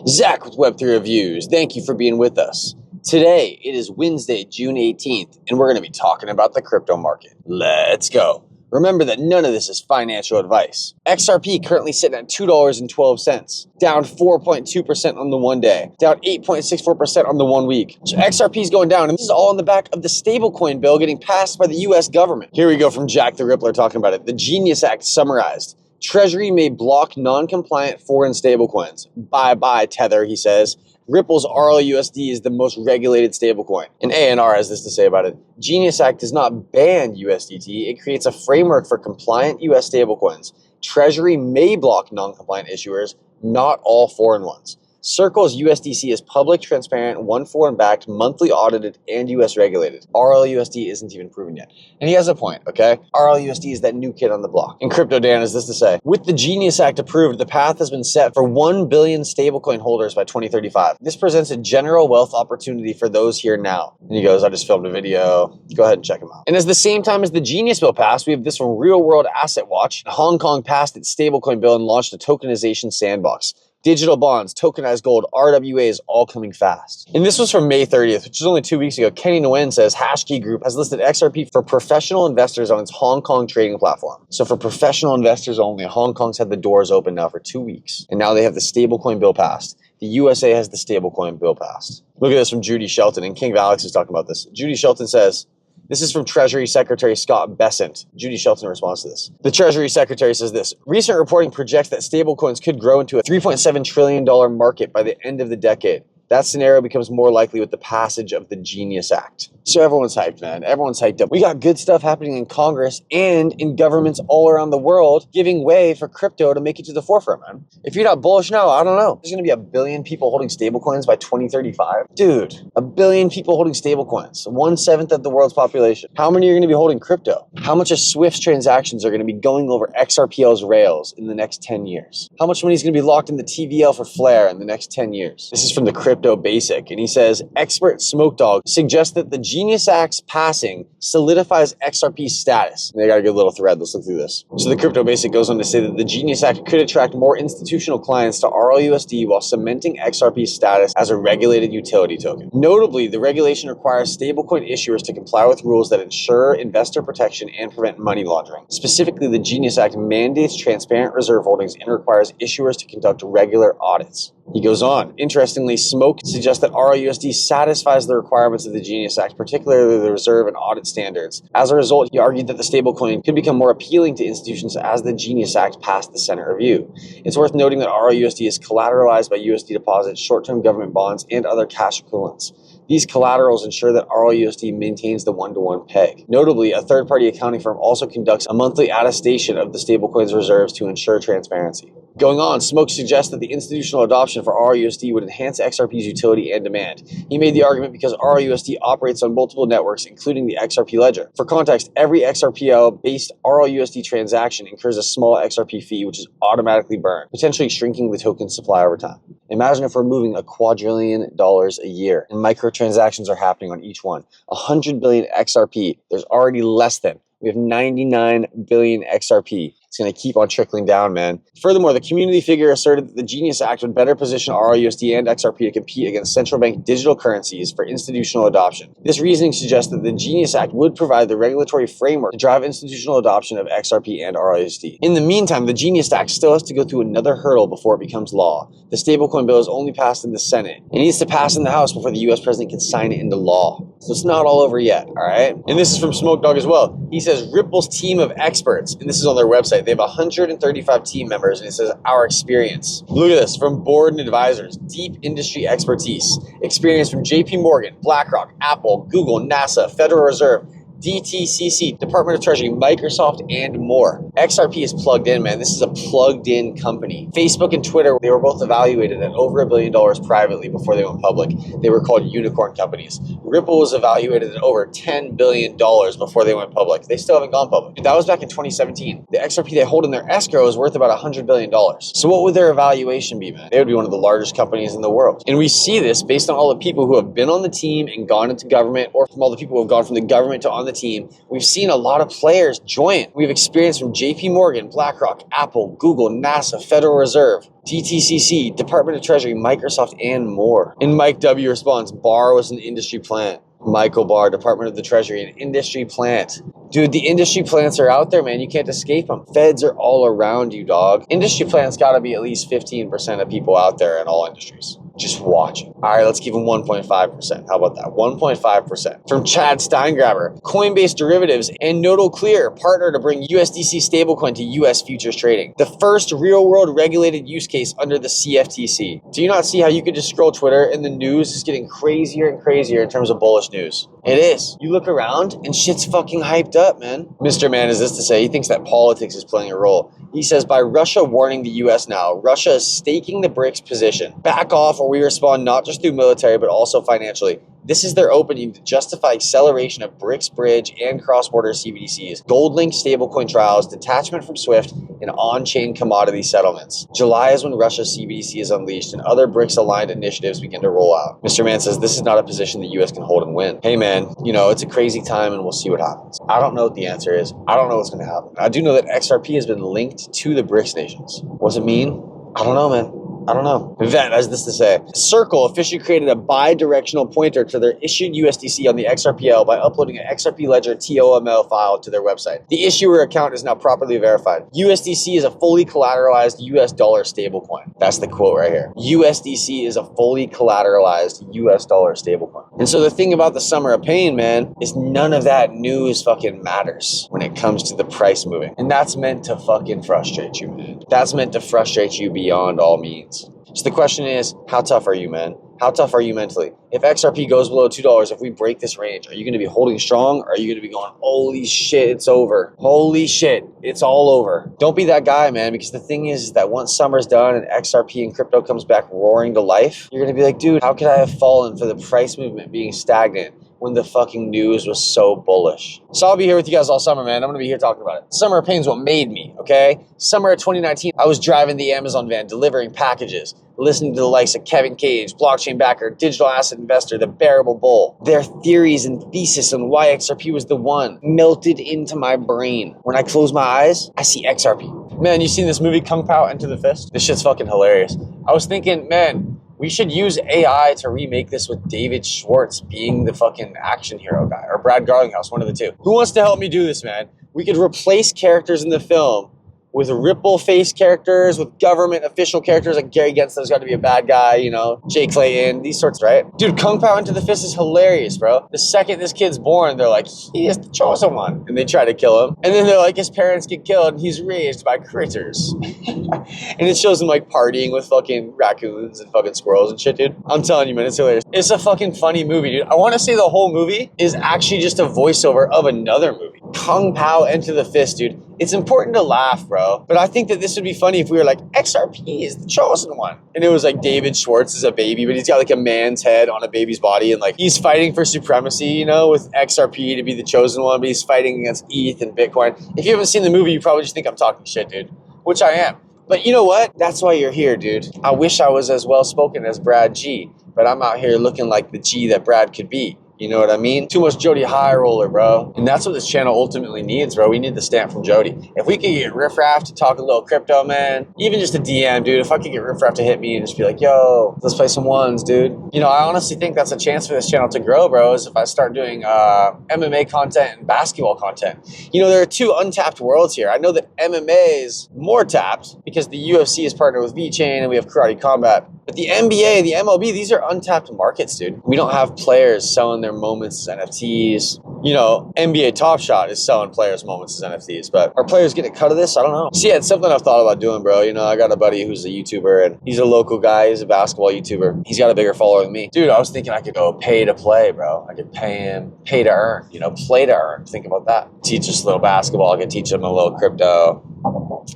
Zach with Web3 Reviews. Thank you for being with us. Today, it is Wednesday, June 18th, and we're going to be talking about the crypto market. Let's go. Remember that none of this is financial advice. XRP currently sitting at $2.12, down 4.2% on the 1 day, down 8.64% on the 1 week. So XRP is going down, and this is all on the back of the stablecoin bill getting passed by the US government. Here we go from Jack the Rippler talking about it. The Genius Act summarized. Treasury may block non-compliant foreign stablecoins. Bye-bye, Tether, he says. Ripple's RLUSD is the most regulated stablecoin. And ANR has this to say about it. Genius Act does not ban USDT. It creates a framework for compliant US stablecoins. Treasury may block non-compliant issuers, not all foreign ones. Circle's USDC is public, transparent, one foreign backed, monthly audited, and US regulated. RLUSD isn't even proven yet. And he has a point, okay? RLUSD is that new kid on the block. And Crypto Dan has this to say. With the Genius Act approved, the path has been set for 1 billion stablecoin holders by 2035. This presents a general wealth opportunity for those here now. And he goes, I just filmed a video. Go ahead and check him out. And at the same time as the Genius bill passed, we have this from Real World Asset Watch. Hong Kong passed its stablecoin bill and launched a tokenization sandbox. Digital bonds, tokenized gold, RWAs, all coming fast. And this was from May 30th, which is only 2 weeks ago. Kenny Nguyen says Hashkey Group has listed XRP for professional investors on its Hong Kong trading platform. So for professional investors only, Hong Kong's had the doors open now for 2 weeks. And now they have the stablecoin bill passed. The USA has the stablecoin bill passed. Look at this from Judy Shelton, and King AVAX is talking about this. Judy Shelton says, this is from Treasury Secretary Scott Bessent. Judy Shelton responds to this. The Treasury Secretary says this. Recent reporting projects that stablecoins could grow into a $3.7 trillion market by the end of the decade. That scenario becomes more likely with the passage of the Genius Act. So everyone's hyped, man. Everyone's hyped up. We got good stuff happening in Congress and in governments all around the world giving way for crypto to make it to the forefront, man. If you're not bullish now, I don't know. There's going to be 1 billion people holding stablecoins by 2035. Dude, 1 billion people holding stablecoins. 1/7 of the world's population. How many are going to be holding crypto? How much of Swift's transactions are going to be going over XRPL's rails in the next 10 years? How much money is going to be locked in the TVL for Flare in the next 10 years? This is from the Crypto Basic, and he says, expert Smoke Dog suggests that the Genius Act's passing solidifies XRP's status. And they got a good little thread. Let's look through this. So the Crypto Basic goes on to say that the Genius Act could attract more institutional clients to RLUSD while cementing XRP's status as a regulated utility token. Notably, the regulation requires stablecoin issuers to comply with rules that ensure investor protection and prevent money laundering. Specifically, the Genius Act mandates transparent reserve holdings and requires issuers to conduct regular audits. He goes on. Interestingly, Smoke suggests that RLUSD satisfies the requirements of the Genius Act, particularly the reserve and audit standards. As a result, he argued that the stablecoin could become more appealing to institutions as the Genius Act passed the Senate review. It's worth noting that RLUSD is collateralized by USD deposits, short-term government bonds, and other cash equivalents. These collaterals ensure that RLUSD maintains the one-to-one peg. Notably, a third-party accounting firm also conducts a monthly attestation of the stablecoin's reserves to ensure transparency. Going on, Smoke suggests that the institutional adoption for RLUSD would enhance XRP's utility and demand. He made the argument because RLUSD operates on multiple networks, including the XRP ledger. For context, every XRPL-based RLUSD transaction incurs a small XRP fee, which is automatically burned, potentially shrinking the token supply over time. Imagine if we're moving $1 quadrillion a year, and microtransactions are happening on each one. 100 billion XRP, there's already less than. We have 99 billion XRP. It's going to keep on trickling down, man. Furthermore, the community figure asserted that the Genius Act would better position RLUSD and XRP to compete against central bank digital currencies for institutional adoption. This reasoning suggests that the Genius Act would provide the regulatory framework to drive institutional adoption of XRP and RLUSD. In the meantime, the Genius Act still has to go through another hurdle before it becomes law. The stablecoin bill is only passed in the Senate. It needs to pass in the House before the US president can sign it into law. So it's not all over yet, all right? And this is from Smoke Dog as well. He says Ripple's team of experts, and this is on their website, they have 135 team members, and it says our experience. Look at this, from board and advisors, deep industry expertise, experience from JP Morgan, BlackRock, Apple, Google, NASA, Federal Reserve, DTCC, Department of Treasury, Microsoft, and more. XRP is plugged in, man. This is a plugged in company. Facebook and Twitter, they were both evaluated at over $1 billion privately before they went public. They were called unicorn companies. Ripple was evaluated at over $10 billion before they went public. They still haven't gone public. That was back in 2017. The XRP they hold in their escrow is worth about $100 billion. So what would their evaluation be, man? They would be one of the largest companies in the world. And we see this based on all the people who have been on the team and gone into government, or from all the people who have gone from the government to on the team, we've seen a lot of players join. We've experienced from JP Morgan, BlackRock, Apple, Google, NASA, Federal Reserve, DTCC, Department of Treasury, Microsoft, and more. And Mike W responds, Barr was an industry plant. Michael Barr, Department of the Treasury, an industry plant. Dude, the industry plants are out there, man. You can't escape them. Feds are all around you, dog. Industry plants got to be at least 15% of people out there in all industries. Just watching. All right, let's give them 1.5%. How about that? 1.5%. From Chad Steingraber, Coinbase Derivatives and Nodal Clear partner to bring USDC stablecoin to US futures trading. The first real-world regulated use case under the CFTC. Do you not see how you could just scroll Twitter and the news is getting crazier and crazier in terms of bullish news? It is. You look around and shit's fucking hyped up, man. Mr. Man is this to say, he thinks that politics is playing a role. He says, by Russia warning the US now, Russia is staking the BRICS position. Back off or we respond not just through military, but also financially. This is their opening to justify acceleration of BRICS bridge and cross-border CBDCs, gold-linked stablecoin trials, detachment from SWIFT, and on-chain commodity settlements. July is when Russia's CBDC is unleashed and other BRICS-aligned initiatives begin to roll out. Mr. Man says this is not a position the U.S. can hold and win. Hey man, you know, it's a crazy time and we'll see what happens. I don't know what the answer is. I don't know what's going to happen. I do know that XRP has been linked to the BRICS nations. What's it mean? I don't know, man. I don't know. Vet has this to say. Circle officially created a bi-directional pointer to their issued USDC on the XRPL by uploading an XRP Ledger TOML file to their website. The issuer account is now properly verified. USDC is a fully collateralized US dollar stablecoin. That's the quote right here. USDC is a fully collateralized US dollar stablecoin. And so the thing about the summer of pain, man, is none of that news fucking matters when it comes to the price moving. And that's meant to fucking frustrate you, man. That's meant to frustrate you beyond all means. So the question is, how tough are you, man? How tough are you mentally? If XRP goes below $2, if we break this range, are you going to be holding strong or are you going to be going, holy shit, it's over. Holy shit, it's all over. Don't be that guy, man, because the thing is that once summer's done and XRP and crypto comes back roaring to life, you're going to be like, dude, how could I have fallen for the price movement being stagnant when the fucking news was so bullish? So I'll be here with you guys all summer, man. I'm going to be here talking about it. Summer of pain's what made me, okay? Summer of 2019, I was driving the Amazon van, delivering packages, listening to the likes of Kevin Cage, blockchain backer, digital asset investor, the bearable bull. Their theories and thesis on why XRP was the one melted into my brain. When I close my eyes, I see XRP. Man, you seen this movie Kung Pao Enter the Fist? This shit's fucking hilarious. I was thinking, man, we should use AI to remake this with David Schwartz being the fucking action hero guy, or Brad Garlinghouse, one of the two. Who wants to help me do this, man? We could replace characters in the film with ripple face characters, with government official characters like Gary Gensler's got to be a bad guy, you know, Jay Clayton, these sorts, right? Dude, Kung Pao Into the Fist is hilarious, bro. The second this kid's born, they're like, he is the chosen one. And they try to kill him. And then they're like, his parents get killed and he's raised by critters. And it shows him like partying with fucking raccoons and fucking squirrels and shit, dude. I'm telling you, man, it's hilarious. It's a fucking funny movie, dude. I want to say the whole movie is actually just a voiceover of another movie. Kung Pao Enter the Fist, dude. It's important to laugh, bro. But I think that this would be funny if we were like, XRP is the chosen one. And it was like David Schwartz is a baby, but he's got like a man's head on a baby's body. And like he's fighting for supremacy, you know, with XRP to be the chosen one. But he's fighting against ETH and Bitcoin. If you haven't seen the movie, you probably just think I'm talking shit, dude. Which I am. But you know what? That's why you're here, dude. I wish I was as well spoken as Brad G. But I'm out here looking like the G that Brad could be. You know what I mean? Too much Jody High Roller, bro. And that's what this channel ultimately needs, bro. We need the stamp from Jody. If we could get Riff Raff to talk a little crypto, man, even just a DM, dude, if I could get Riff Raff to hit me and just be like, yo, let's play some ones, dude. You know, I honestly think that's a chance for this channel to grow, bro, is if I start doing MMA content and basketball content. You know, there are two untapped worlds here. I know that MMA is more tapped because the UFC is partnered with VeChain and we have Karate Combat. But the NBA, the MLB, these are untapped markets, dude. We don't have players selling their moments as NFTs. You know, NBA Top Shot is selling players' moments as NFTs, but are players getting a cut of this? I don't know. See, it's something I've thought about doing, bro. You know, I got a buddy who's a YouTuber, and he's a local guy. He's a basketball YouTuber. He's got a bigger follower than me. Dude, I was thinking I could go pay to play, bro. I could pay him, pay to earn, you know, play to earn. Think about that. Teach us a little basketball. I could teach him a little crypto.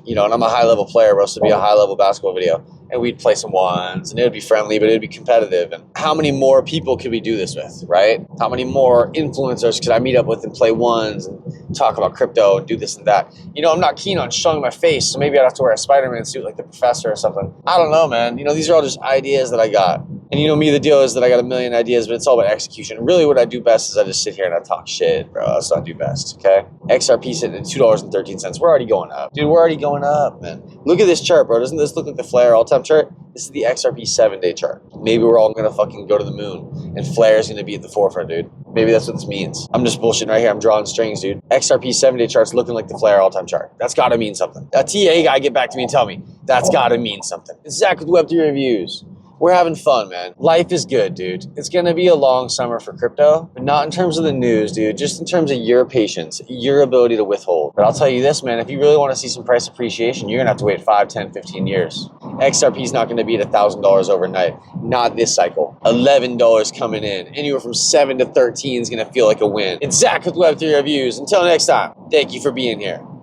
You know, and I'm a high-level player, bro, so it'd be a high-level basketball video. And we'd play some ones, and it would be friendly, but it would be competitive. And how many more people could we do this with, right? How many more influencers could I meet up with and play ones and talk about crypto and do this and that? You know, I'm not keen on showing my face, so maybe I'd have to wear a Spider-Man suit like the professor or something. I don't know, man. You know, these are all just ideas that I got. And you know me, the deal is that I got a million ideas, but it's all about execution. Really what I do best is I just sit here and I talk shit, bro. That's what I do best, okay? XRP sitting at $2.13. We're already going up. Dude, we're already going up, man. Look at this chart, bro. Doesn't this look like the Flare all-time chart? This is the XRP 7-day chart. Maybe we're all gonna fucking go to the moon and Flare is gonna be at the forefront, dude. Maybe that's what this means. I'm just bullshitting right here. I'm drawing strings, dude. XRP 7-day chart's looking like the Flare all-time chart. That's gotta mean something. A TA guy, get back to me and tell me. That's gotta mean something. It's Zach with Web3 Reviews. We're having fun, man. Life is good, dude. It's going to be a long summer for crypto, but not in terms of the news, dude. Just in terms of your patience, your ability to withhold. But I'll tell you this, man. If you really want to see some price appreciation, you're going to have to wait 5, 10, 15 years. XRP is not going to be at $1,000 overnight. Not this cycle. $11 coming in. Anywhere from 7 to 13 is going to feel like a win. It's Zach with Web3 Reviews. Until next time, thank you for being here.